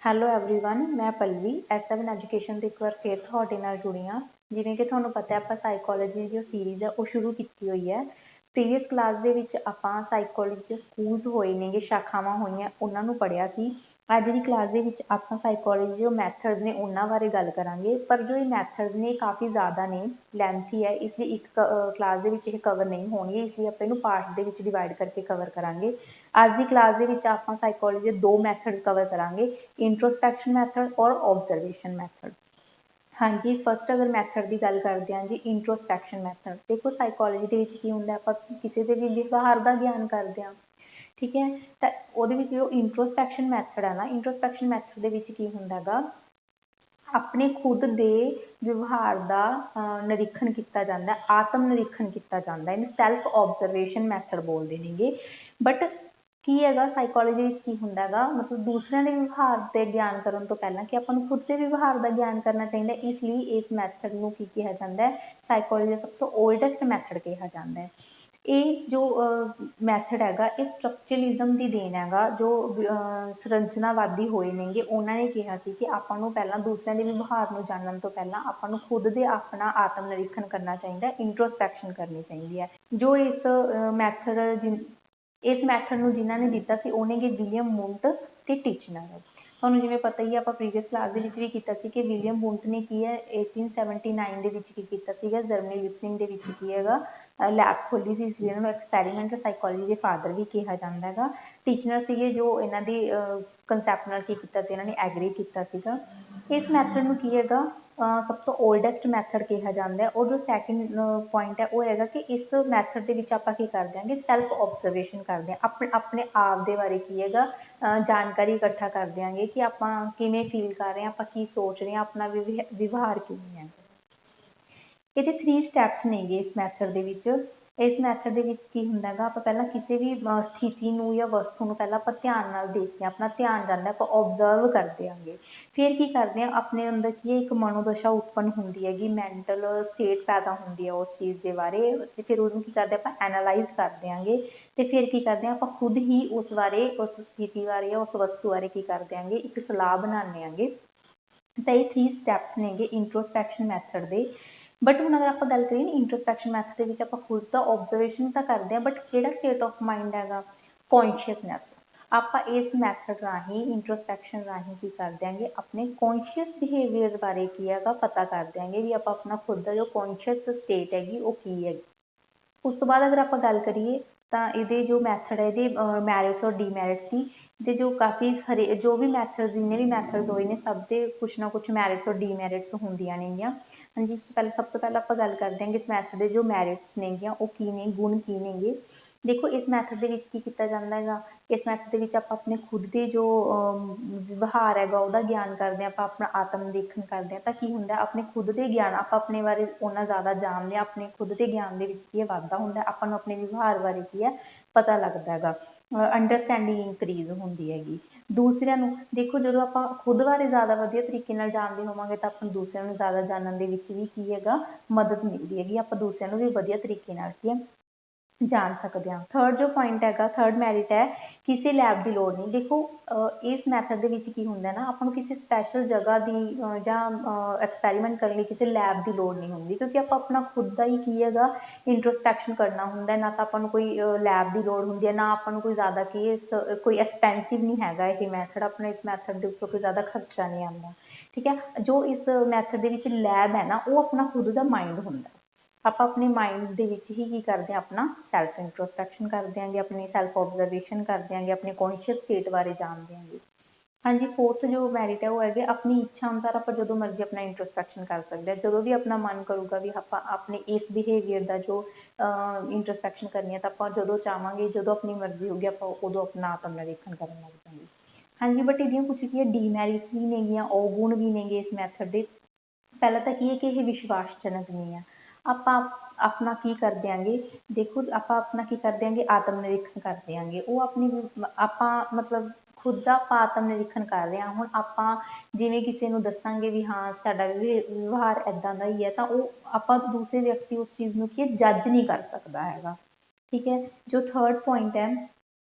Hello everyone, मैं Pallavi S7 education ਤੇ ਇੱਕ ਵਾਰ ਫਿਰ ਤੁਹਾਡੇ ਨਾਲ ਜੁੜੀ ਹਾਂ। ਜਿਵੇਂ ਕਿ ਤੁਹਾਨੂੰ ਪਤਾ ਹੈ ਆਪਾਂ ਸਾਈਕੋਲੋਜੀ ਦੀ ਜੋ ਸੀਰੀਜ਼ ਹੈ ਉਹ ਸ਼ੁਰੂ ਕੀਤੀ ਹੋਈ ਹੈ। ਪ੍ਰੀਵੀਅਸ ਕਲਾਸ ਦੇ ਵਿੱਚ ਆਪਾਂ ਸਾਈਕੋਲੋਜੀ ਦੇ ਸਕੂਲਸ ਹੋਏ ਨੇਗੇ, ਸ਼ਾਖਾਵਾਂ ਹੋਈਆਂ, ਉਹਨਾਂ ਨੂੰ ਪੜ੍ਹਿਆ ਸੀ। ਅੱਜ ਦੀ ਕਲਾਸ ਦੇ ਵਿੱਚ ਆਪਾਂ ਸਾਈਕੋਲੋਜੀ ਜੋ ਮੈਥਡਸ ਨੇ ਉਹਨਾਂ ਬਾਰੇ ਗੱਲ ਕਰਾਂਗੇ। ਪਰ ਜੋ ਇਹ ਮੈਥਡਸ ਨੇ ਕਾਫੀ ਜ਼ਿਆਦਾ ਨੇ, ਲੈਂਥੀ ਹੈ, ਇਸ ਲਈ ਇੱਕ ਕਲਾਸ ਦੇ ਵਿੱਚ ਇਹ ਕਵਰ ਨਹੀਂ ਹੋਣਗੇ, ਇਸ ਲਈ ਆਪਾਂ ਇਹਨੂੰ ਪਾਰਟ ਦੇ ਵਿੱਚ ਡਿਵਾਈਡ ਕਰਕੇ ਕਵਰ ਕਰਾਂਗੇ। ਅੱਜ ਦੀ ਕਲਾਸ ਦੇ ਵਿੱਚ ਆਪਾਂ ਸਾਈਕੋਲੋਜੀ ਦੇ ਦੋ ਮੈਥਡ ਕਵਰ ਕਰਾਂਗੇ, इंट्रोस्पैक्शन मैथड और ऑब्जर्वेशन मैथड। हाँ जी, फस्ट अगर मैथड की गल करते हैं जी, इंट्रोस्पैक्शन मैथड। देखो साइकोलॉजी के विच की हुंदा, आपां किसी दे भी व्यवहार का ज्ञान करते हैं, ठीक है। तो उहदे विच जो इंट्रोस्पैक्शन मैथड है ना, इंट्रोस्पैक्शन मैथड दे विच की हुंदा गा, अपने खुद के व्यवहार का निरीखण किया जाता है, आत्म निरीखण किया जाता है, इन्हूं सैल्फ ऑब्जरवेशन मैथड बोलते हैं। बट की हैगा साइकोलॉजी विच की हुंदा गा, मतलब दूसरिਆਂ ਦੇ ਵਿਵਹਾਰ ਤੇ ਗਿਆਨ ਕਰਨ ਤੋਂ ਪਹਿਲਾਂ ਕਿ ਆਪਾਂ ਨੂੰ ਖੁਦ ਦੇ ਵਿਵਹਾਰ ਦਾ ਗਿਆਨ ਕਰਨਾ ਚਾਹੀਦਾ। ਇਸ ਲਈ ਇਸ ਮੈਥਡ ਨੂੰ ਕੀ ਕਿਹਾ ਜਾਂਦਾ ਹੈ, ਸਾਈਕੋਲॉजी ਦਾ ਸਭ ਤੋਂ ओल्डेस्ट ਮੈਥਡ ਕਿਹਾ ਜਾਂਦਾ ਹੈ। ਇਹ ਜੋ ਮੈਥਡ ਹੈਗਾ ਇਹ ਸਟਰਕਚਰਲਿਜ਼ਮ ਦੀ ਦੇਣ ਹੈਗਾ। ਜੋ ਸੰਰਚਨਾਵਾਦੀ ਹੋਏ ਨੇਗੇ ਉਹਨਾਂ ਨੇ ਕਿਹਾ ਸੀ ਕਿ ਆਪਾਂ ਨੂੰ ਪਹਿਲਾਂ ਦੂਸਰਿਆਂ ਦੇ ਵਿਵਹਾਰ ਨੂੰ ਜਾਣਨ ਤੋਂ ਪਹਿਲਾਂ ਆਪਾਂ ਨੂੰ ਖੁਦ ਦੇ ਆਪਣਾ ਆਤਮ ਨਿਰੀਖਣ ਕਰਨਾ ਚਾਹੀਦਾ, ਇੰਟਰੋਸਪੈਕਸ਼ਨ ਕਰਨੀ ਚਾਹੀਦੀ ਹੈ। ਜੋ ਇਸ ਮੈਥਡ ਨੂੰ ਜਿਨ੍ਹਾਂ ਨੇ ਦਿੱਤਾ ਸੀ ਉਹ ਨੇਗੇ ਵਿਲੀਅਮ ਵੁੰਟ ਤੇ ਟਿਚਨਰ। ਤੁਹਾਨੂੰ ਜਿਵੇਂ ਪਤਾ ਹੀ ਆਪਾਂ ਪ੍ਰੀਵੀਅਸ ਕਲਾਸ ਦੇ ਵਿੱਚ ਵੀ ਕੀਤਾ ਸੀ ਕਿ ਵਿਲੀਅਮ ਵੁੰਟ ਨੇ ਕੀ ਹੈ 1879 ਦੇ ਵਿੱਚ ਕੀ ਕੀਤਾ ਸੀਗਾ, ਜਰਮਨੀ ਲਿਪਸਿੰਗ ਦੇ ਵਿੱਚ ਕੀ ਹੈਗਾ ਲੈਬ ਖੋਲੀ ਸੀ, ਇਸ ਲਈ ਇਹਨਾਂ ਨੂੰ ਐਕਸਪੈਰੀਮੈਂਟਲ ਸਾਈਕੋਲੋਜੀ ਦੇ ਫਾਦਰ ਵੀ ਕਿਹਾ ਜਾਂਦਾ ਹੈਗਾ। ਟੀਚਨਰ ਸੀਗੇ ਜੋ ਇਹਨਾਂ ਦੀ ਕੰਸੈਪਟ ਨਾਲ ਕੀ ਕੀਤਾ ਸੀ, ਇਹਨਾਂ ਨੇ ਐਗਰੀ ਕੀਤਾ ਸੀਗਾ। ਇਸ ਮੈਥਡ ਨੂੰ ਕੀ ਹੈਗਾ ਸਭ ਤੋਂ ओल्डेस्ट मैथड कहा जाता है। और जो सैकेंड पॉइंट है वो हैगा कि इस मैथड के विच आपां की करते हैं कि सैल्फ ऑब्जरवेशन करते हैं, अपने आप के बारे की हैगा जानकारी इकट्ठा कर देंगे कि आपां किवें फील कर रहे हैं, आपां की सोच रहे हैं, अपना व्यवहार किवें है। ਇਹਦੇ 3 ਸਟੈਪਸ ਨੇਗੇ ਇਸ ਮੈਥਡ ਦੇ ਵਿੱਚ। ਇਸ ਮੈਥਡ ਦੇ ਵਿੱਚ ਕੀ ਹੁੰਦਾ ਹੈਗਾ, ਆਪਾਂ ਪਹਿਲਾਂ ਕਿਸੇ ਵੀ ਸਥਿਤੀ ਨੂੰ ਜਾਂ ਵਸਤੂ ਨੂੰ ਪਹਿਲਾਂ ਆਪਾਂ ਧਿਆਨ ਨਾਲ ਦੇਖਦੇ ਹਾਂ, ਆਪਣਾ ਧਿਆਨ ਜਾਂਦਾ, ਆਪਾਂ ਓਬਜ਼ਰਵ ਕਰਦੇ ਆਂਗੇ। ਫਿਰ ਕੀ ਕਰਦੇ ਹਾਂ, ਆਪਣੇ ਅੰਦਰ ਕੀ ਹੈ ਇੱਕ ਮਨੋਦਸ਼ਾ ਉਤਪੰਨ ਹੁੰਦੀ ਹੈਗੀ, ਮੈਂਟਲ ਸਟੇਟ ਪੈਦਾ ਹੁੰਦੀ ਹੈ ਉਸ ਚੀਜ਼ ਦੇ ਬਾਰੇ, ਤੇ ਫਿਰ ਉਹਨੂੰ ਕੀ ਕਰਦੇ ਆਪਾਂ ਐਨਾਲਾਈਜ਼ ਕਰਦੇ ਆਂਗੇ। ਤੇ ਫਿਰ ਕੀ ਕਰਦੇ ਹਾਂ ਆਪਾਂ ਖੁਦ ਹੀ ਉਸ ਬਾਰੇ, ਉਸ ਸਥਿਤੀ ਬਾਰੇ ਜਾਂ ਉਸ ਵਸਤੂ ਬਾਰੇ ਕੀ ਕਰਦੇ ਆਂਗੇ, ਇੱਕ ਸਲਾਹ ਬਣਾਉਂਦੇ ਆਂਗੇ। ਤਾਂ ਇਹ 3 ਸਟੈਪਸ ਨੇਗੇ ਇੰਟਰੋਸਪੈਕਸ਼ਨ ਮੈਥਡ ਦੇ। बट हुण अगर आप गल करिए ना इंट्रोस्पैक्शन मैथड के विच आपां खुद का ऑब्जरवेशन तो करते हैं, बट किहड़ा स्टेट ऑफ माइंड हैगा कॉन्शियसनैस। आपां इस मैथड राही इंट्रोस्पैक्शन राही की कर देंगे अपने कॉन्शियस बिहेवियर बारे की हैगा पता कर देंगे भी आपां अपना खुद का जो कॉन्शियस स्टेट हैगी वो की है। उस तो बाद अगर आप गल करिए तो ये जो मैथड है ये मैरिट्स और डीमैरिट्स की, ਤੇ ਜੋ ਕਾਫੀ ਹਰੇ ਜੋ ਵੀ ਮੈਥਡ ਜਿੰਨੇ ਵੀ ਮੈਥਡਸ ਹੋਏ ਨੇ ਸਭ ਦੇ ਕੁਛ ਨਾ ਕੁਛ ਮੈਰਿਟਸ ਔਰ ਡੀਮੈਰਿਟਸ ਹੁੰਦੀਆਂ ਨੇਗੀਆਂ। ਹਾਂਜੀ, ਸਭ ਤੋਂ ਪਹਿਲਾਂ ਆਪਾਂ ਗੱਲ ਕਰਦੇ ਹਾਂ ਕਿ ਇਸ ਮੈਥਡ ਦੇ ਜੋ ਮੈਰਿਟਸ ਨੇਗੀਆਂ ਉਹ ਕੀ ਨੇ, ਗੁਣ ਕੀ ਨੇਗੇ। ਦੇਖੋ ਇਸ ਮੈਥਡ ਦੇ ਵਿੱਚ ਕੀ ਕੀਤਾ ਜਾਂਦਾ ਹੈਗਾ, ਇਸ ਮੈਥਡ ਦੇ ਵਿੱਚ ਆਪਾਂ ਆਪਣੇ ਖੁਦ ਦੇ ਜੋ ਵਿਵਹਾਰ ਹੈਗਾ ਉਹਦਾ ਗਿਆਨ ਕਰਦੇ ਹਾਂ, ਆਪਾਂ ਆਪਣਾ ਆਤਮ ਨਿਰੀਖਣ ਕਰਦੇ ਹਾਂ। ਤਾਂ ਕੀ ਹੁੰਦਾ ਆਪਣੇ ਖੁਦ ਦੇ ਗਿਆਨ, ਆਪਾਂ ਆਪਣੇ ਬਾਰੇ ਉਹਨਾਂ ਜ਼ਿਆਦਾ ਜਾਣਦੇ ਹਾਂ, ਆਪਣੇ ਖੁਦ ਦੇ ਗਿਆਨ ਦੇ ਵਿੱਚ ਕੀ ਹੈ ਵਾਧਾ ਹੁੰਦਾ, ਆਪਾਂ ਨੂੰ ਆਪਣੇ ਵਿਵਹਾਰ ਬਾਰੇ ਕੀ ਹੈ ਪਤਾ ਲੱਗਦਾ ਹੈਗਾ, ਅੰਡਰਸਟੈਂਡਿੰਗ ਇਨਕਰੀਜ਼ ਹੁੰਦੀ ਹੈਗੀ। ਦੂਸਰਿਆਂ ਨੂੰ ਦੇਖੋ ਜਦੋਂ ਆਪਾਂ ਖੁਦ ਬਾਰੇ ਜ਼ਿਆਦਾ ਵਧੀਆ ਤਰੀਕੇ ਨਾਲ ਜਾਣਦੇ ਹੋਵਾਂਗੇ ਤਾਂ ਆਪਾਂ ਨੂੰ ਦੂਸਰਿਆਂ ਨੂੰ ਜ਼ਿਆਦਾ ਜਾਣਨ ਦੇ ਵਿੱਚ ਵੀ ਕੀ ਹੈਗਾ ਮਦਦ ਮਿਲਦੀ ਹੈਗੀ, ਆਪਾਂ ਦੂਸਰਿਆਂ ਨੂੰ ਵੀ ਵਧੀਆ ਤਰੀਕੇ ਨਾਲ ਕੀ ਹੈ ਜਾਣ ਸਕਦੇ ਹਾਂ। ਥਰਡ ਜੋ ਪੁਆਇੰਟ ਹੈਗਾ, ਥਰਡ ਮੈਰਿਟ ਹੈ ਕਿਸੇ ਲੈਬ ਦੀ ਲੋੜ ਨਹੀਂ। ਦੇਖੋ ਇਸ ਮੈਥਡ ਦੇ ਵਿੱਚ ਕੀ ਹੁੰਦਾ ਨਾ, ਆਪਾਂ ਨੂੰ ਕਿਸੇ ਸਪੈਸ਼ਲ ਜਗ੍ਹਾ ਦੀ ਜਾਂ ਐਕਸਪੈਰੀਮੈਂਟ ਕਰਨ ਲਈ ਕਿਸੇ ਲੈਬ ਦੀ ਲੋੜ ਨਹੀਂ ਹੁੰਦੀ, ਕਿਉਂਕਿ ਆਪਾਂ ਆਪਣਾ ਖੁਦ ਦਾ ਹੀ ਕੀ ਹੈਗਾ ਇੰਟਰੋਸਪੈਕਸ਼ਨ ਕਰਨਾ ਹੁੰਦਾ। ਨਾ ਤਾਂ ਆਪਾਂ ਨੂੰ ਕੋਈ ਲੈਬ ਦੀ ਲੋੜ ਹੁੰਦੀ ਹੈ, ਨਾ ਆਪਾਂ ਨੂੰ ਕੋਈ ਜ਼ਿਆਦਾ ਕੀ ਕੋਈ ਐਕਸਪੈਂਸਿਵ ਨਹੀਂ ਹੈਗਾ ਇਹ ਮੈਥਡ, ਆਪਣਾ ਇਸ ਮੈਥਡ ਦੇ ਉੱਪਰ ਕੋਈ ਜ਼ਿਆਦਾ ਖਰਚਾ ਨਹੀਂ ਆਉਂਦਾ, ਠੀਕ ਹੈ। ਜੋ ਇਸ ਮੈਥਡ ਦੇ ਵਿੱਚ ਲੈਬ ਹੈ ਨਾ ਉਹ ਆਪਣਾ ਖੁਦ ਦਾ ਮਾइंड ਹੁੰਦਾ। ਆਪਾਂ ਆਪਣੇ ਮਾइंड ਦੇ ਵਿੱਚ ਹੀ ਕੀ ਕਰਦੇ ਹਾਂ ਆਪਣਾ ਸੈਲਫ ਇੰਟਰੋਸਪੈਕਸ਼ਨ ਕਰ ਦਿਆਂਗੇ, ਆਪਣੀ ਸੈਲਫ ऑब्जरवेशन ਕਰ ਦਿਆਂਗੇ, ਆਪਣੇ ਕੌਨਸ਼ੀਅਸ ਸਟੇਟ ਬਾਰੇ ਜਾਣ ਦਿਆਂਗੇ। ਹਾਂਜੀ, ਫੋਰਥ ਜੋ ਮੈਰਿਟ ਹੈ ਉਹ ਹੈਗੇ ਆਪਣੀ ਇੱਛਾ ਅਨੁਸਾਰ ਆਪਾਂ ਜਦੋਂ ਮਰਜ਼ੀ ਆਪਣਾ ਇੰਟਰੋਸਪੈਕਸ਼ਨ ਕਰ ਸਕਦੇ ਹਾਂ। ਜਦੋਂ ਵੀ ਆਪਣਾ ਮਨ ਕਰੂਗਾ ਵੀ ਆਪਾਂ ਆਪਣੇ ਇਸ ਬਿਹੇਵੀਅਰ ਦਾ ਜੋ ਇੰਟਰੋਸਪੈਕਸ਼ਨ ਕਰਨੀ ਹੈ ਤਾਂ ਆਪਾਂ ਜਦੋਂ ਚਾਹਾਂਗੇ, ਜਦੋਂ ਆਪਣੀ ਮਰਜ਼ੀ ਹੋਊਗੀ ਆਪਾਂ ਉਦੋਂ ਆਪਣਾ ਆਤਮ ਨਿਰੀਖਣ ਕਰਨ ਲੱਗ ਜਾਵਾਂਗੇ। ਹਾਂਜੀ, ਬਟ ਇਹਦੀਆਂ ਕੁਛ ਕੀ ਹੈ ਡੀਮੈਰਿਟਸ ਵੀ ਨੇਗੀਆਂ, ਔਗੁਣ ਵੀ ਨੇਗੇ ਇਸ ਮੈਥਡ ਦੇ। ਪਹਿਲਾਂ ਤਾਂ ਕੀ ਹੈ ਕਿ ਇਹ ਵਿਸ਼ਵਾਸਜਨਕ ਨਹੀਂ ਹੈ। ਆਪਾਂ ਆਪਣਾ ਕੀ ਕਰ ਦਿਆਂਗੇ, ਦੇਖੋ ਆਪਾਂ ਆਪਣਾ ਕੀ ਕਰ ਦਿਆਂਗੇ ਆਤਮ ਨਿਰੀਖਣ ਕਰ ਦਿਆਂਗੇ। ਉਹ ਆਪਣੀ ਆਪਾਂ ਮਤਲਬ ਖੁਦ ਦਾ ਆਪਾਂ ਆਤਮ ਨਿਰੀਖਣ ਕਰ ਰਹੇ ਹਾਂ। ਹੁਣ ਆਪਾਂ ਜਿਵੇਂ ਕਿਸੇ ਨੂੰ ਦੱਸਾਂਗੇ ਵੀ ਹਾਂ ਸਾਡਾ ਵਿਵਹਾਰ ਇੱਦਾਂ ਦਾ ਹੀ ਹੈ, ਤਾਂ ਉਹ ਆਪਾਂ ਦੂਸਰੇ ਵਿਅਕਤੀ ਉਸ ਚੀਜ਼ ਨੂੰ ਕੀ ਜੱਜ ਨਹੀਂ ਕਰ ਸਕਦਾ ਹੈਗਾ, ਠੀਕ ਹੈ। ਜੋ ਥਰਡ ਪੁਆਇੰਟ ਹੈ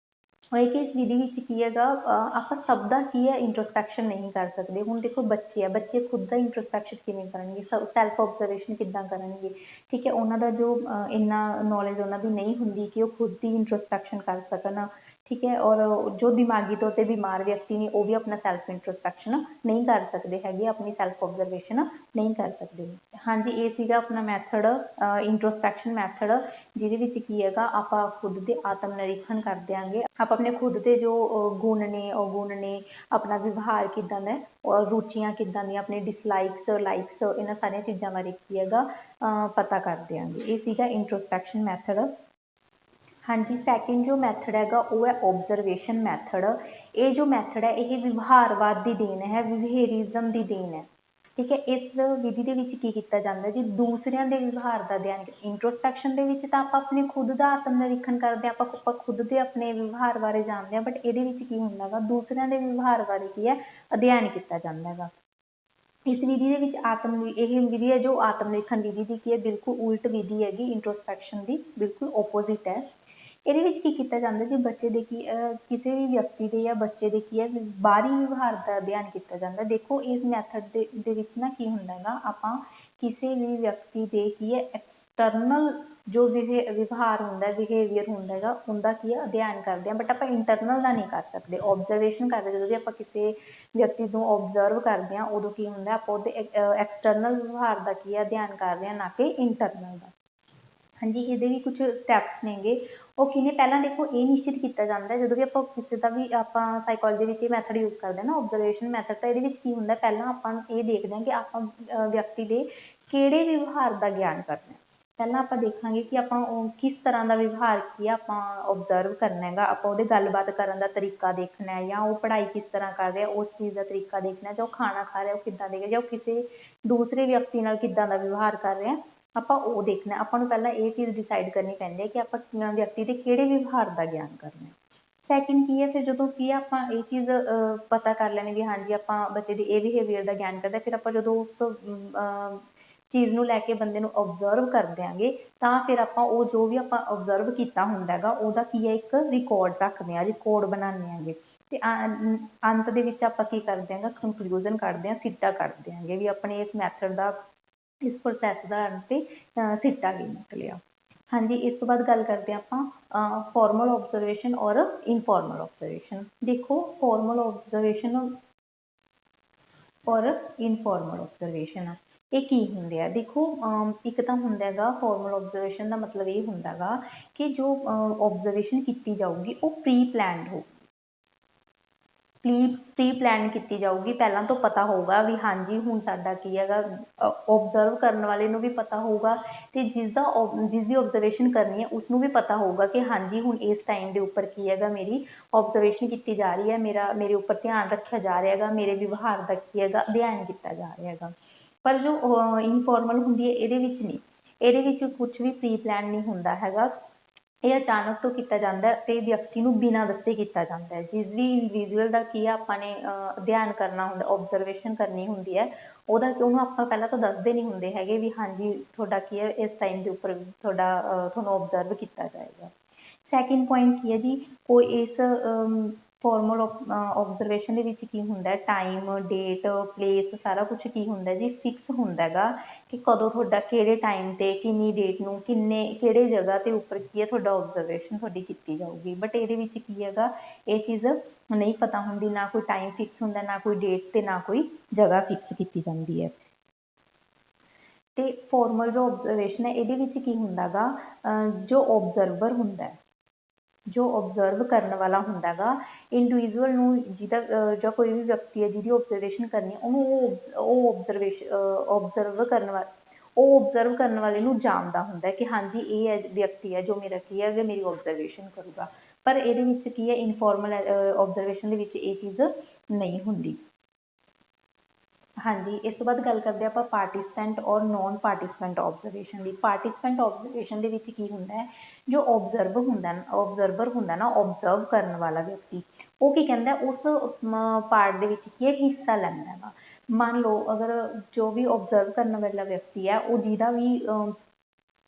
ਹੋਏ ਕਿ ਇਸ ਵਿਧੀ ਵਿੱਚ ਕੀ ਹੈਗਾ, ਆਪਾਂ ਸਭ ਦਾ ਕੀ ਹੈ ਇੰਟਰੋਸਪੈਕਸ਼ਨ ਨਹੀਂ ਕਰ ਸਕਦੇ। ਹੁਣ ਦੇਖੋ ਬੱਚੇ ਆ, ਬੱਚੇ ਖੁਦ ਦਾ ਇੰਟਰੋਸਪੈਕਸ਼ਨ ਕਿਵੇਂ ਕਰਨਗੇ, ਸੈਲਫ ਆਬਜ਼ਰਵੇਸ਼ਨ ਕਿੱਦਾਂ ਕਰਨਗੇ, ਠੀਕ ਹੈ। ਉਹਨਾਂ ਦਾ ਜੋ ਇੰਨਾ ਨੌਲੇਜ ਉਹਨਾਂ ਦੀ ਨਹੀਂ ਹੁੰਦੀ ਕਿ ਉਹ ਖੁਦ ਦੀ ਇੰਟਰੋਸਪੈਕਸ਼ਨ ਕਰ ਸਕਣ, ਠੀਕ ਹੈ। ਔਰ ਜੋ ਦਿਮਾਗੀ ਤੌਰ 'ਤੇ ਬਿਮਾਰ ਵਿਅਕਤੀ ਨੇ ਉਹ ਵੀ ਆਪਣਾ ਸੈਲਫ ਇੰਟਰੋਸਪੈਕਸ਼ਨ ਨਹੀਂ ਕਰ ਸਕਦੇ ਹੈਗੇ, ਆਪਣੀ ਸੈਲਫ ਆਬਜ਼ਰਵੇਸ਼ਨ ਨਹੀਂ ਕਰ ਸਕਦੇ। ਹਾਂਜੀ, ਇਹ ਸੀਗਾ ਆਪਣਾ ਮੈਥਡ, ਇੰਟਰੋਸਪੈਕਸ਼ਨ ਮੈਥਡ, ਜਿਹਦੇ ਵਿੱਚ ਕੀ ਹੈਗਾ ਆਪਾਂ ਖੁਦ ਦੇ ਆਤਮ ਨਿਰੀਖਣ ਕਰ ਦਿਆਂਗੇ। ਆਪਾਂ ਆਪਣੇ ਖੁਦ ਦੇ ਜੋ ਗੁਣ ਨੇ, ਔਗੁਣ ਨੇ, ਆਪਣਾ ਵਿਵਹਾਰ ਕਿੱਦਾਂ ਦਾ, ਔਰ ਰੁਚੀਆਂ ਕਿੱਦਾਂ ਦੀਆਂ, ਆਪਣੇ ਡਿਸਲਾਈਕਸ ਲਾਈਕਸ, ਇਹਨਾਂ ਸਾਰੀਆਂ ਚੀਜ਼ਾਂ ਬਾਰੇ ਕੀ ਹੈਗਾ ਪਤਾ ਕਰ ਦਿਆਂਗੇ। ਇਹ ਸੀਗਾ ਇੰਟਰੋਸਪੈਕਸ਼ਨ ਮੈਥਡ। ਹਾਂਜੀ, ਸੈਕਿੰਡ ਜੋ ਮੈਥਡ ਹੈਗਾ ਉਹ ਹੈ ਓਬਜ਼ਰਵੇਸ਼ਨ ਮੈਥਡ। ਇਹ ਜੋ ਮੈਥਡ ਹੈ ਇਹ ਵਿਵਹਾਰਵਾਦ ਦੀ ਦੇਣ ਹੈ, ਬਿਹੇਵੀਅਰਿਜ਼ਮ ਦੀ ਦੇਣ ਹੈ, ਠੀਕ ਹੈ। ਇਸ ਵਿਧੀ ਦੇ ਵਿੱਚ ਕੀ ਕੀਤਾ ਜਾਂਦਾ ਜੀ, ਦੂਸਰਿਆਂ ਦੇ ਵਿਵਹਾਰ ਦਾ ਅਧਿਐਨ। ਇੰਟਰੋਸਪੈਕਸ਼ਨ ਦੇ ਵਿੱਚ ਤਾਂ ਆਪਾਂ ਆਪਣੇ ਖੁਦ ਦਾ ਆਤਮ ਨਿਰੀਖਣ ਕਰਦੇ ਹਾਂ, ਆਪਾਂ ਖੁਦ ਦੇ ਆਪਣੇ ਵਿਵਹਾਰ ਬਾਰੇ ਜਾਣਦੇ ਹਾਂ, ਬਟ ਇਹਦੇ ਵਿੱਚ ਕੀ ਹੁੰਦਾ ਹੈਗਾ, ਦੂਸਰਿਆਂ ਦੇ ਵਿਵਹਾਰ ਬਾਰੇ ਕੀ ਹੈ ਅਧਿਐਨ ਕੀਤਾ ਜਾਂਦਾ ਹੈਗਾ। ਇਸ ਵਿਧੀ ਦੇ ਵਿੱਚ ਇਹ ਵਿਧੀ ਹੈ ਜੋ ਆਤਮ ਨਿਰੀਖਣ ਵਿਧੀ ਦੀ ਕੀ ਹੈ, ਬਿਲਕੁਲ ਉਲਟ ਵਿਧੀ ਹੈਗੀ, ਇੰਟਰੋਸਪੈਕਸ਼ਨ ਦੀ ਬਿਲਕੁਲ ਓਪੋਜ਼ਿਟ ਹੈ। ਇਹਦੇ ਵਿੱਚ ਕੀ ਕੀਤਾ ਜਾਂਦਾ ਜੀ, ਬੱਚੇ ਦੇ ਕੀ ਕਿਸੇ ਵੀ ਵਿਅਕਤੀ ਦੇ ਜਾਂ ਬੱਚੇ ਦੇ ਕੀ ਹੈ ਬਾਹਰੀ ਵਿਵਹਾਰ ਦਾ ਅਧਿਐਨ ਕੀਤਾ ਜਾਂਦਾ। ਦੇਖੋ ਇਸ ਮੈਥਡ ਦੇ ਵਿੱਚ ਨਾ ਕੀ ਹੁੰਦਾ ਹੈਗਾ, ਆਪਾਂ ਕਿਸੇ ਵੀ ਵਿਅਕਤੀ ਦੇ ਕੀ ਹੈ ਐਕਸਟਰਨਲ ਜੋ ਵਿਵਹਾਰ ਹੁੰਦਾ, ਬਿਹੇਵੀਅਰ ਹੁੰਦਾ ਹੈਗਾ, ਉਹਦਾ ਕੀ ਹੈ ਅਧਿਐਨ ਕਰਦੇ ਹਾਂ, ਬਟ ਆਪਾਂ ਇੰਟਰਨਲ ਦਾ ਨਹੀਂ ਕਰ ਸਕਦੇ। ਓਬਜ਼ਰਵੇਸ਼ਨ ਕਰਦੇ ਜਦੋਂ ਵੀ ਆਪਾਂ ਕਿਸੇ ਵਿਅਕਤੀ ਨੂੰ ਓਬਜ਼ਰਵ ਕਰਦੇ ਹਾਂ, ਉਦੋਂ ਕੀ ਹੁੰਦਾ ਆਪਾਂ ਉਹਦੇ ਐਕਸਟਰਨਲ ਵਿਵਹਾਰ ਦਾ ਕੀ ਹੈ ਅਧਿਐਨ ਕਰਦੇ ਹਾਂ, ਨਾ ਕਿ ਇੰਟਰਨਲ ਦਾ। ਹਾਂਜੀ, ਇਹਦੇ ਵੀ ਕੁਝ ਸਟੈਪਸ ਨੇਗੇ, ਉਹ ਕਿਵੇਂ, ਪਹਿਲਾਂ ਦੇਖੋ ਇਹ ਨਿਸ਼ਚਿਤ ਕੀਤਾ ਜਾਂਦਾ ਜਦੋਂ ਵੀ ਆਪਾਂ ਕਿਸੇ ਦਾ ਵੀ ਆਪਾਂ ਸਾਈਕੋਲੋਜੀ ਵਿੱਚ ਇਹ ਮੈਥਡ ਯੂਜ਼ ਕਰਦੇ ਹਾਂ ਨਾ, ਓਬਜ਼ਰਵੇਸ਼ਨ ਮੈਥਡ, ਤਾਂ ਇਹਦੇ ਵਿੱਚ ਕੀ ਹੁੰਦਾ, ਪਹਿਲਾਂ ਆਪਾਂ ਇਹ ਦੇਖਦੇ ਹਾਂ ਕਿ ਆਪਾਂ ਵਿਅਕਤੀ ਦੇ ਕਿਹੜੇ ਵਿਵਹਾਰ ਦਾ ਗਿਆਨ ਕਰਨਾ। ਪਹਿਲਾਂ ਆਪਾਂ ਦੇਖਾਂਗੇ ਕਿ ਆਪਾਂ ਕਿਸ ਤਰ੍ਹਾਂ ਦਾ ਵਿਵਹਾਰ ਕੀ ਆ ਆਪਾਂ ਓਬਜ਼ਰਵ ਕਰਨਾ ਹੈਗਾ, ਆਪਾਂ ਉਹਦੇ ਗੱਲਬਾਤ ਕਰਨ ਦਾ ਤਰੀਕਾ ਦੇਖਣਾ ਹੈ, ਜਾਂ ਉਹ ਪੜ੍ਹਾਈ ਕਿਸ ਤਰ੍ਹਾਂ ਕਰ ਰਿਹਾ ਉਸ ਚੀਜ਼ ਦਾ ਤਰੀਕਾ ਦੇਖਣਾ, ਜਾਂ ਉਹ ਖਾਣਾ ਖਾ ਰਿਹਾ ਉਹ ਕਿੱਦਾਂ ਦੇ, ਜਾਂ ਉਹ ਕਿਸੇ ਦੂਸਰੇ ਵਿਅਕਤੀ ਨਾਲ ਕਿੱਦਾਂ ਦਾ ਵਿਵਹਾਰ ਕਰ ਰਿਹਾ, ਆਪਾਂ ਉਹ ਦੇਖਣਾ। ਆਪਾਂ ਨੂੰ ਪਹਿਲਾਂ ਇਹ ਚੀਜ਼ ਡਿਸਾਈਡ ਕਰਨੀ ਪੈਂਦੀ ਹੈ ਕਿ ਆਪਾਂ ਵਿਅਕਤੀ ਦੇ ਕਿਹੜੇ ਵਿਵਹਾਰ ਦਾ ਗਿਆਨ ਕਰਨਾ। ਸੈਕਿੰਡ ਕੀ ਹੈ, ਫਿਰ ਜਦੋਂ ਕੀ ਆ ਆਪਾਂ ਇਹ ਚੀਜ਼ ਪਤਾ ਕਰ ਲੈਣੀ ਵੀ ਹਾਂਜੀ ਆਪਾਂ ਬੱਚੇ ਦੇ ਇਹ ਬਿਹੇਵੀਅਰ ਦਾ ਗਿਆਨ ਕਰਦਾ, ਫਿਰ ਆਪਾਂ ਜਦੋਂ ਉਸ ਚੀਜ਼ ਨੂੰ ਲੈ ਕੇ ਬੰਦੇ ਨੂੰ ਓਬਜ਼ਰਵ ਕਰ ਦਿਆਂਗੇ, ਤਾਂ ਫਿਰ ਆਪਾਂ ਉਹ ਜੋ ਵੀ ਆਪਾਂ ਓਬਜ਼ਰਵ ਕੀਤਾ ਹੁੰਦਾ ਹੈਗਾ ਉਹਦਾ ਕੀ ਹੈ ਇੱਕ ਰਿਕਾਰਡ ਰੱਖਦੇ ਹਾਂ, ਰਿਕਾਰਡ ਬਣਾਉਂਦੇ ਹੈਗੇ, ਤੇ ਅੰਤ ਦੇ ਵਿੱਚ ਆਪਾਂ ਕੀ ਕਰਦੇ ਹਾਂ, ਕੰਕਲੂਜਨ ਕੱਢਦੇ ਹਾਂ, ਸਿੱਟਾ ਕੱਢਦੇ ਹੈਗੇ ਵੀ ਆਪਣੇ ਇਸ ਮੈਥਡ ਦਾ, ਇਸ ਪ੍ਰੋਸੈਸ ਦਾ ਅੰਤ ਤੇ ਸਿੱਟਾ ਕੀ ਨਿਕਲਿਆ। ਹਾਂਜੀ, ਇਸ ਤੋਂ ਬਾਅਦ ਗੱਲ ਕਰਦੇ ਹਾਂ ਆਪਾਂ ਫਾਰਮਲ ਆਬਜ਼ਰਵੇਸ਼ਨ ਔਰ ਇਨਫਾਰਮਲ ਆਬਜ਼ਰਵੇਸ਼ਨ। ਦੇਖੋ ਫਾਰਮਲ ਆਬਜ਼ਰਵੇਸ਼ਨ ਔਰ ਇਨਫਾਰਮਲ ਆਬਜ਼ਰਵੇਸ਼ਨ ਇਹ ਕੀ ਹੁੰਦੇ ਆ, ਦੇਖੋ ਇੱਕ ਤਾਂ ਹੁੰਦਾ ਹੈਗਾ ਫਾਰਮਲ ਆਬਜ਼ਰਵੇਸ਼ਨ ਦਾ ਮਤਲਬ ਇਹ ਹੁੰਦਾ ਹੈਗਾ ਕਿ ਜੋ ਆਬਜ਼ਰਵੇਸ਼ਨ ਕੀਤੀ ਜਾਊਗੀ ਉਹ ਪ੍ਰੀ ਪਲੈਨਡ ਹੋ, ਪ੍ਰੀ ਪਲਾਨ ਕੀਤੀ ਜਾਊਗੀ, ਪਹਿਲਾਂ ਤੋਂ ਪਤਾ ਹੋਊਗਾ ਵੀ ਹਾਂਜੀ ਹੁਣ ਸਾਡਾ ਕੀ ਹੈਗਾ, ਓਬਜ਼ਰਵ ਕਰਨ ਵਾਲੇ ਨੂੰ ਵੀ ਪਤਾ ਹੋਊਗਾ ਤੇ ਜਿਸਦੀ ਓਬਜ਼ਰਵੇਸ਼ਨ ਕਰਨੀ ਹੈ ਉਸਨੂੰ ਵੀ ਪਤਾ ਹੋਊਗਾ ਕਿ ਹਾਂਜੀ ਹੁਣ ਇਸ ਟਾਈਮ ਦੇ ਉੱਪਰ ਕੀ ਹੈਗਾ ਮੇਰੀ ਓਬਜ਼ਰਵੇਸ਼ਨ ਕੀਤੀ ਜਾ ਰਹੀ ਹੈ, ਮੇਰੇ ਉੱਪਰ ਧਿਆਨ ਰੱਖਿਆ ਜਾ ਰਿਹਾ ਹੈਗਾ, ਮੇਰੇ ਵਿਵਹਾਰ ਦਾ ਕੀ ਹੈਗਾ ਅਧਿਐਨ ਕੀਤਾ ਜਾ ਰਿਹਾ ਹੈਗਾ। ਪਰ ਜੋ ਇਨਫੋਰਮਲ ਹੁੰਦੀ ਹੈ ਇਹਦੇ ਵਿੱਚ ਨਹੀਂ, ਇਹਦੇ ਵਿੱਚ ਕੁਛ ਵੀ ਪ੍ਰੀ ਪਲਾਨ ਨਹੀਂ ਹੁੰਦਾ ਹੈਗਾ, ਇਹ ਅਚਾਨਕ ਤੋਂ ਕੀਤਾ ਜਾਂਦਾ ਤੇ ਵਿਅਕਤੀ ਨੂੰ ਬਿਨਾਂ ਦੱਸੇ ਕੀਤਾ ਜਾਂਦਾ ਹੈ। ਜਿਸ ਵੀ ਇੰਡੀਵਿਜੂਅਲ ਦਾ ਕੀ ਆ ਆਪਾਂ ਨੇ ਅਧਿਐਨ ਕਰਨਾ ਹੁੰਦਾ, ਓਬਜ਼ਰਵੇਸ਼ਨ ਕਰਨੀ ਹੁੰਦੀ ਹੈ, ਉਹਨੂੰ ਆਪਾਂ ਪਹਿਲਾਂ ਤਾਂ ਦੱਸਦੇ ਨਹੀਂ ਹੁੰਦੇ ਹੈਗੇ ਵੀ ਹਾਂਜੀ ਤੁਹਾਡਾ ਕੀ ਹੈ ਇਸ ਟਾਈਮ ਦੇ ਉੱਪਰ ਤੁਹਾਨੂੰ ਓਬਜ਼ਰਵ ਕੀਤਾ ਜਾਏਗਾ। ਸੈਕਿੰਡ ਪੁਆਇੰਟ ਕੀ ਹੈ ਜੀ, ਕੋਈ ਇਸ ਫਾਰਮਲ ਆਬਜ਼ਰਵੇਸ਼ਨ ਦੇ ਵਿੱਚ ਕੀ ਹੁੰਦਾ, ਟਾਈਮ, ਡੇਟ, ਪਲੇਸ, ਸਾਰਾ ਕੁਝ ਕੀ ਹੁੰਦਾ ਜੀ ਫਿਕਸ ਹੁੰਦਾ ਹੈਗਾ ਕਿ ਕਦੋਂ ਤੁਹਾਡਾ ਕਿਹੜੇ ਟਾਈਮ ਤੇ ਕਿੰਨੀ ਡੇਟ ਨੂੰ ਕਿਹੜੇ ਜਗ੍ਹਾ ਤੇ ਉੱਪਰ ਕੀ ਹੈ ਤੁਹਾਡਾ ਆਬਜ਼ਰਵੇਸ਼ਨ ਤੁਹਾਡੀ ਕੀਤੀ ਜਾਊਗੀ। ਬਟ ਇਹਦੇ ਵਿੱਚ ਕੀ ਹੈਗਾ ਇਹ ਚੀਜ਼ ਨਹੀਂ ਪਤਾ ਹੁੰਦੀ, ਨਾ ਕੋਈ ਟਾਈਮ ਫਿਕਸ ਹੁੰਦਾ, ਨਾ ਕੋਈ ਡੇਟ ਤੇ ਨਾ ਕੋਈ ਜਗ੍ਹਾ ਫਿਕਸ ਕੀਤੀ ਜਾਂਦੀ ਹੈ। ਤੇ ਫਾਰਮਲ ਜੋ ਆਬਜ਼ਰਵੇਸ਼ਨ ਹੈ ਇਹਦੇ ਵਿੱਚ ਕੀ ਹੁੰਦਾ ਗਾ, ਜੋ ਆਬਜ਼ਰਵਰ ਹੁੰਦਾ ਹੈ, ਜੋ ਓਬਜ਼ਰਵ ਕਰਨ ਵਾਲਾ ਹੁੰਦਾ ਗਾ ਇੰਡੀਵਿਜੂਅਲ ਨੂੰ, ਜਿਹਦਾ ਜਾਂ ਕੋਈ ਵੀ ਵਿਅਕਤੀ ਹੈ ਜਿਹਦੀ ਓਬਜ਼ਰਵੇਸ਼ਨ ਕਰਨੀ ਉਹਨੂੰ ਉਹ ਓਬਜ਼ਰਵ ਕਰਨ ਵਾਲੇ ਨੂੰ ਜਾਣਦਾ ਹੁੰਦਾ ਕਿ ਹਾਂਜੀ ਇਹ ਵਿਅਕਤੀ ਹੈ ਜੋ ਮੇਰਾ ਕੀ ਹੈ ਮੇਰੀ ਓਬਜ਼ਰਵੇਸ਼ਨ ਕਰੂਗਾ। ਪਰ ਇਹਦੇ ਵਿੱਚ ਕੀ ਹੈ ਇਨਫੋਰਮਲ ਓਬਜ਼ਰਵੇਸ਼ਨ ਦੇ ਵਿੱਚ ਇਹ ਚੀਜ਼ ਨਹੀਂ ਹੁੰਦੀ। ਹਾਂਜੀ, ਇਸ ਤੋਂ ਬਾਅਦ ਗੱਲ ਕਰਦੇ ਆਪਾਂ ਪਾਰਟੀਸਪੈਂਟ ਔਰ ਨੋਨ ਪਾਰਟੀਸਪੈਂਟ ਆਬਜ਼ਰਵੇਸ਼ਨ ਦੀ। ਪਾਰਟੀਸਪੈਂਟ ਆਬਜ਼ਰਵੇਸ਼ਨ ਦੇ ਵਿੱਚ ਕੀ ਹੁੰਦਾ ਹੈ, ਜੋ ਓਬਜ਼ਰਵਰ ਹੁੰਦਾ ਨਾ, ਓਬਜ਼ਰਵ ਕਰਨ ਵਾਲਾ ਵਿਅਕਤੀ, ਉਹ ਕੀ ਕਹਿੰਦਾ ਉਸ ਪਾਰਟ ਦੇ ਵਿੱਚ ਕੀ ਹਿੱਸਾ ਲੈਂਦਾ ਵਾ। ਮੰਨ ਲਓ ਅਗਰ ਜੋ ਵੀ ਓਬਜ਼ਰਵ ਕਰਨ ਵਾਲਾ ਵਿਅਕਤੀ ਹੈ ਉਹ ਜਿਹਦਾ ਵੀ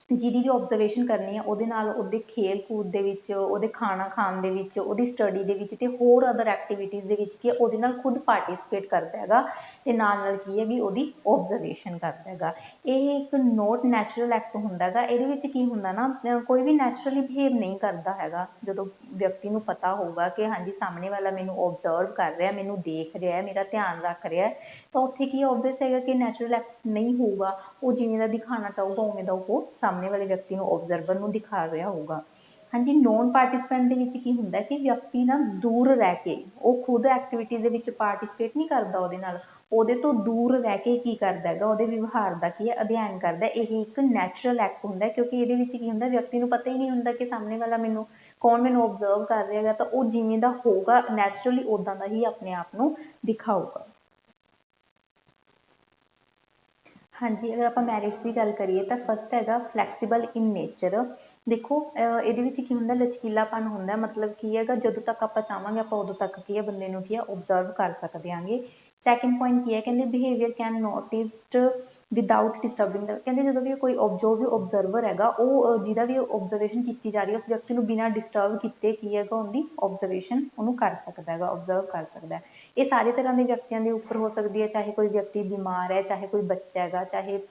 ਜਿਹਦੀ ਵੀ ਆਬਜ਼ਰਵੇਸ਼ਨ ਕਰਨੀ ਹੈ ਉਹਦੇ ਨਾਲ ਉਹਦੇ ਖੇਲ ਕੂਦ ਦੇ ਵਿੱਚ, ਉਹਦੇ ਖਾਣਾ ਖਾਣ ਦੇ ਵਿੱਚ, ਉਹਦੀ ਸਟੱਡੀ ਦੇ ਵਿੱਚ ਤੇ ਹੋਰ ਅਦਰ ਐਕਟੀਵਿਟੀਜ਼ ਦੇ ਵਿੱਚ ਕੀ ਹੈ ਉਹਦੇ ਨਾਲ ਖੁਦ ਪਾਰਟਿਸਿਪੇਟ ਕਰਦਾ ਹੈਗਾ ਤੇ ਨਾਲ ਕੀ ਹੈ ਵੀ ਉਹਦੀ ਆਬਜ਼ਰਵੇਸ਼ਨ ਕਰਦਾ ਹੈਗਾ। ਇਹ ਇੱਕ ਨੋਟ ਨੈਚੁਰਲ ਐਕਟ ਹੁੰਦਾ ਹੈਗਾ। ਇਹਦੇ ਵਿੱਚ ਕੀ ਹੁੰਦਾ ਨਾ ਕੋਈ ਵੀ ਨੈਚੁਰਲੀ ਬਿਹੇਵ ਨਹੀਂ ਕਰਦਾ ਹੈਗਾ। ਜਦੋਂ ਵਿਅਕਤੀ ਨੂੰ ਪਤਾ ਹੋਊਗਾ ਕਿ ਹਾਂਜੀ ਸਾਹਮਣੇ ਵਾਲਾ ਮੈਨੂੰ ਓਬਜ਼ਰਵ ਕਰ ਰਿਹਾ, ਮੈਨੂੰ ਦੇਖ ਰਿਹਾ, ਮੇਰਾ ਧਿਆਨ ਰੱਖ ਰਿਹਾ, ਤਾਂ ਉੱਥੇ ਕੀ ਓਬਵੀਅਸ ਹੈਗਾ ਕਿ ਨੈਚੁਰਲ ਐਕਟ ਨਹੀਂ ਹੋਊਗਾ। ਉਹ ਜਿਵੇਂ ਦਾ ਦਿਖਾਣਾ ਚਾਹੂਗਾ ਉਵੇਂ ਦਾ ਉਹ ਸਾਹਮਣੇ ਵਾਲੇ ਵਿਅਕਤੀ ਨੂੰ ਓਬਜ਼ਰਵਰ ਨੂੰ ਦਿਖਾ ਰਿਹਾ ਹੋਊਗਾ। ਹਾਂਜੀ, ਨੋਨ ਪਾਰਟਿਸਪੈਂਟ ਦੇ ਵਿੱਚ ਕੀ ਹੁੰਦਾ ਕਿ ਵਿਅਕਤੀ ਨਾ ਦੂਰ ਰਹਿ ਕੇ, ਉਹ ਖੁਦ ਐਕਟੀਵਿਟੀ ਦੇ ਵਿੱਚ ਪਾਰਟਿਸਿਪੇਟ ਨਹੀਂ ਕਰਦਾ, ਉਹਦੇ ਨਾਲ ਉਹਦੇ ਤੋਂ ਦੂਰ ਰਹਿ ਕੇ ਕੀ ਕਰਦਾ ਹੈਗਾ ਉਹਦੇ ਵਿਵਹਾਰ ਦਾ ਕੀ ਹੈ ਅਧਿਐਨ ਕਰਦਾ। ਇਹ ਇੱਕ ਨੈਚੁਰਲ ਐਕਟ ਹੁੰਦਾ ਕਿਉਂਕਿ ਇਹਦੇ ਵਿੱਚ ਕੀ ਹੁੰਦਾ ਵਿਅਕਤੀ ਨੂੰ ਪਤਾ ਹੀ ਨਹੀਂ ਹੁੰਦਾ ਕਿ ਸਾਹਮਣੇ ਵਾਲਾ ਮੈਨੂੰ ਕੌਣ ਮੈਨੂੰ ਓਬਜ਼ਰਵ ਕਰ ਰਿਹਾ ਹੈਗਾ, ਤਾਂ ਉਹ ਜਿਵੇਂ ਦਾ ਹੋਊਗਾ ਨੈਚੁਰਲੀ ਉਦਾਂ ਦਾ ਹੀ ਆਪਣੇ ਆਪ ਨੂੰ ਦਿਖਾਊਗਾ। ਹਾਂਜੀ, ਅਗਰ ਆਪਾਂ ਮੈਰਿਜ ਦੀ ਗੱਲ ਕਰੀਏ ਤਾਂ ਫਸਟ ਹੈਗਾ ਫਲੈਕਸੀਬਲ ਇਨ ਨੇਚਰ। ਦੇਖੋ ਇਹਦੇ ਵਿੱਚ ਕੀ ਹੁੰਦਾ ਲਚਕੀਲਾਪਨ ਹੁੰਦਾ, ਮਤਲਬ ਕੀ ਹੈਗਾ ਜਦੋਂ ਤੱਕ ਆਪਾਂ ਚਾਹਾਂਗੇ ਆਪਾਂ ਉਦੋਂ ਤੱਕ ਕੀ ਹੈ ਬੰਦੇ ਨੂੰ ਕੀ ਹੈ ਓਬਜ਼ਰਵ ਕਰ ਸਕਦੇ ਹਾਂਗੇ। ਸੈਕਿੰਡ ਪੁਆਇੰਟ ਕੀ ਹੈ ਕਹਿੰਦੇ behaviour can noticed without disturbing ਦਾ। ਕਹਿੰਦੇ ਜਦੋਂ ਵੀ ਕੋਈ ਜੋ ਵੀ ਓਬਜ਼ਰਵਰ ਹੈਗਾ ਉਹ ਜਿਹਦਾ ਵੀ ਓਬਜ਼ਰਵੇਸ਼ਨ ਕੀਤੀ ਜਾ ਰਹੀ ਹੈ ਉਸ ਵਿਅਕਤੀ ਨੂੰ ਬਿਨਾਂ ਡਿਸਟਰਬ ਕੀਤੇ ਕੀ ਹੈਗਾ ਉਹਦੀ ਓਬਜ਼ਰਵੇਸ਼ਨ ਉਹਨੂੰ ਕਰ ਸਕਦਾ ਹੈਗਾ, ਓਬਜ਼ਰਵ ਕਰ ਸਕਦਾ ਹੈ। ਇਹ ਸਾਰੇ ਤਰ੍ਹਾਂ ਦੇ ਵਿਅਕਤੀਆਂ ਦੇ ਉੱਪਰ ਹੋ ਸਕਦੀ ਹੈ, ਚਾਹੇ ਕੋਈ ਵਿਅਕਤੀ ਬਿਮਾਰ ਹੈ, ਚਾਹੇ ਕੋਈ ਬੱਚਾ ਹੈਗਾ, ਚਾਹੇ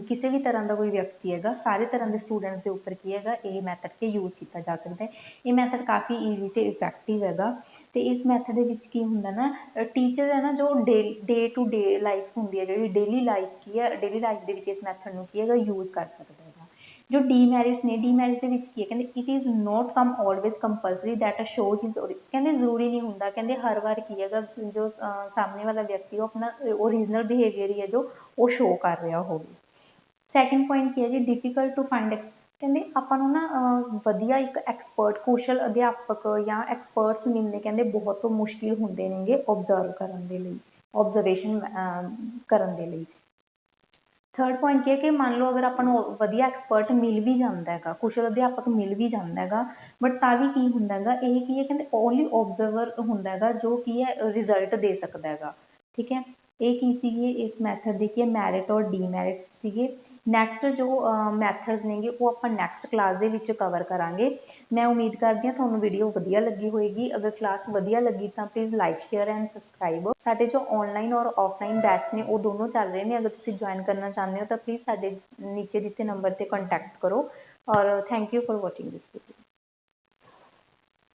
ਕਿਸੇ ਵੀ ਤਰ੍ਹਾਂ ਦਾ ਕੋਈ ਵਿਅਕਤੀ ਹੈਗਾ, ਸਾਰੇ ਤਰ੍ਹਾਂ ਦੇ ਸਟੂਡੈਂਟ ਦੇ ਉੱਪਰ ਕੀ ਹੈਗਾ ਇਹ ਮੈਥਡ ਕੇ ਯੂਜ਼ ਕੀਤਾ ਜਾ ਸਕਦਾ ਹੈ। ਇਹ ਮੈਥਡ ਕਾਫੀ ਈਜ਼ੀ ਤੇ ਇਫੈਕਟਿਵ ਹੈਗਾ। ਤੇ ਇਸ ਮੈਥਡ ਦੇ ਵਿੱਚ ਕੀ ਹੁੰਦਾ ਨਾ ਟੀਚਰ ਹੈ ਨਾ ਜੋ ਡੇ ਟੂ ਡੇ ਲਾਈਫ ਹੁੰਦੀ ਹੈ, ਜਿਹੜੀ ਡੇਲੀ ਲਾਈਫ ਕੀ ਹੈ ਡੇਲੀ ਲਾਈਫ ਦੇ ਵਿੱਚ ਇਸ ਮੈਥਡ ਨੂੰ ਕੀ ਹੈਗਾ ਯੂਜ਼ ਕਰ ਸਕਦਾ ਹੈਗਾ। ਜੋ ਡੀਮੈਰਿਟਸ ਨੇ, ਡੀਮੈਰਿਟ ਦੇ ਵਿੱਚ ਕੀ ਹੈ ਕਹਿੰਦੇ it is not come always compulsory that show his, ਕਹਿੰਦੇ ਜ਼ਰੂਰੀ ਨਹੀਂ ਹੁੰਦਾ ਕਹਿੰਦੇ ਹਰ ਵਾਰ ਕੀ ਹੈਗਾ ਜੋ ਸਾਹਮਣੇ ਵਾਲਾ ਵਿਅਕਤੀ ਉਹ ਆਪਣਾ ਓਰੀਜਨਲ ਬਿਹੇਵੀਅਰ ਹੀ ਹੈ ਜੋ ਉਹ ਸ਼ੋ ਕਰ ਰਿਹਾ ਹੋਵੇ। ਸੈਕਿੰਡ ਪੁਆਇੰਟ ਕੀ ਹੈ ਜੀ ਡਿਫੀਕਲਟ ਟੂ ਫਾਈਂਡ, ਕਹਿੰਦੇ ਆਪਾਂ ਨੂੰ ਨਾ ਵਧੀਆ ਇੱਕ ਐਕਸਪਰਟ ਕੁਸ਼ਲ ਅਧਿਆਪਕ ਜਾਂ ਐਕਸਪਰਟਸ ਮਿਲਣੇ ਕਹਿੰਦੇ ਬਹੁਤ ਮੁਸ਼ਕਿਲ ਹੁੰਦੇ ਨੇਗੇ ਓਬਜ਼ਰਵ ਕਰਨ ਦੇ ਲਈ, ਓਬਜ਼ਰਵੇਸ਼ਨ ਕਰਨ ਦੇ ਲਈ। ਥਰਡ ਪੁਆਇੰਟ ਕੀ ਹੈ ਕਿ ਮੰਨ ਲਓ ਅਗਰ ਆਪਾਂ ਨੂੰ ਵਧੀਆ ਐਕਸਪਰਟ ਮਿਲ ਵੀ ਜਾਂਦਾ ਹੈਗਾ, ਕੁਸ਼ਲ ਅਧਿਆਪਕ ਮਿਲ ਵੀ ਜਾਂਦਾ ਹੈਗਾ, ਬਟ ਤਾਂ ਵੀ ਕੀ ਹੁੰਦਾ ਹੈਗਾ ਇਹ ਕੀ ਹੈ ਕਹਿੰਦੇ ਓਨਲੀ ਓਬਜ਼ਰਵਰ ਹੁੰਦਾ ਹੈਗਾ ਜੋ ਕੀ ਹੈ ਰਿਜ਼ਲਟ ਦੇ ਸਕਦਾ ਹੈਗਾ। ਠੀਕ ਹੈ, ਇਹ ਕੀ ਸੀਗੇ ਇਸ ਮੈਥਡ ਦੇ ਕੀ ਮੈਰਿਟ ਔਰ ਡੀਮੈਰਿਟ ਸੀਗੇ। ਨੈਕਸਟ ਜੋ ਮੈਥਡਸ ਨੇਗੇ ਉਹ ਆਪਾਂ ਨੈਕਸਟ ਕਲਾਸ ਦੇ ਵਿੱਚ ਕਵਰ ਕਰਾਂਗੇ। ਮੈਂ ਉਮੀਦ ਕਰਦੀ ਹਾਂ ਤੁਹਾਨੂੰ ਵੀਡੀਓ ਵਧੀਆ ਲੱਗੀ ਹੋਏਗੀ। ਅਗਰ ਕਲਾਸ ਵਧੀਆ ਲੱਗੀ ਤਾਂ please like share and subscribe. ਸਾਡੇ ਜੋ ਔਨਲਾਈਨ ਔਰ ਆਫਲਾਈਨ ਬੈਚ ਨੇ ਉਹ ਦੋਨੋਂ ਚੱਲ ਰਹੇ ਨੇ, ਅਗਰ ਤੁਸੀਂ ਜੁਆਇਨ ਕਰਨਾ ਚਾਹੁੰਦੇ ਹੋ ਤਾਂ ਪਲੀਜ਼ ਸਾਡੇ ਨੀਚੇ ਦਿੱਤੇ ਨੰਬਰ ਤੇ ਕੰਟੈਕਟ ਕਰੋ। ਔਰ thank you for watching this video.